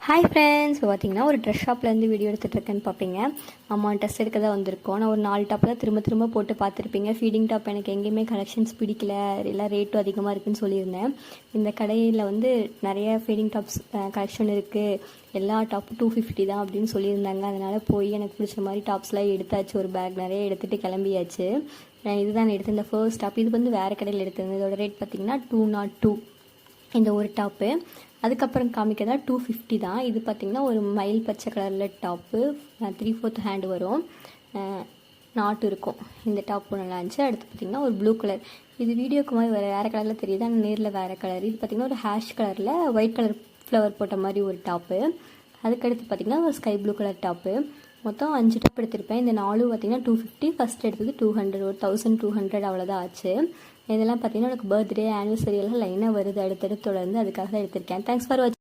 Hi friends, இப்போ பார்த்தீங்கன்னா ஒரு ட்ரெஸ் ஷாப்லேருந்து வீடியோ எடுத்துகிட்டு இருக்கேன்னு பார்ப்பீங்க. ஆமாம், ட்ரெஸ் எடுக்க தான் வந்திருக்கோம். நான் ஒரு 4 டாப் தான் திரும்ப திரும்ப போட்டு பார்த்துருப்பீங்க. ஃபீடிங் டாப் எனக்கு எங்கேயுமே கலெக்ஷன்ஸ் பிடிக்கல, எல்லாம் ரேட்டும் அதிகமாக இருக்குதுன்னு சொல்லியிருந்தேன். இந்த கடையில் வந்து நிறைய ஃபீடிங் டாப்ஸ் கலெக்ஷன் இருக்குது, எல்லா டாப்பும் 250 தான் அப்படின்னு சொல்லியிருந்தாங்க. அதனால் போய் எனக்கு பிடிச்ச மாதிரி டாப்ஸ்லாம் எடுத்தாச்சு. ஒரு பேக் நிறைய எடுத்துகிட்டு கிளம்பியாச்சு. இதுதான் எடுத்து இந்த ஃபர்ஸ்ட் டாப். இது வந்து வேறு கடையில் எடுத்திருந்தேன். இதோட ரேட் பார்த்திங்கன்னா 202 இந்த ஒரு டாப்பு. அதுக்கப்புறம் காமிக்கிறதா 250 தான். இது பார்த்திங்கன்னா ஒரு மயில் பச்சை கலரில் டாப்பு, 3/4 ஹேண்ட் வரும், நாட்டு இருக்கும். இந்த டாப்பு நல்லா இருந்துச்சு. அடுத்து பார்த்திங்கன்னா ஒரு ப்ளூ கலர், இது வீடியோக்கு மாதிரி வேறு கலரில் தெரியுது, ஆனால் நேரில் வேறு கலர். இது பார்த்திங்கன்னா ஒரு ஹேஷ் கலரில் ஒயிட் கலர் ஃப்ளவர் போட்ட மாதிரி ஒரு டாப்பு. அதுக்கடுத்து பார்த்திங்கன்னா ஒரு ஸ்கை ப்ளூ கலர் டாப்பு. மொத்தம் 5 டாப் எடுத்திருப்பேன். இந்த 4 பார்த்திங்கன்னா 250, ஃபஸ்ட் எடுத்தது 200, ஒரு 1200 அவ்வளோதான் ஆச்சு. இதெல்லாம் பார்த்திங்கன்னா எனக்கு பர்த்டே ஆனிவர்சரி எல்லாம் லைனாக வருது அடுத்தடுத்து தொடர்ந்து, அதுக்காக தான் எடுத்திருக்கேன். தேங்க்ஸ் ஃபார் வாட்சிங்.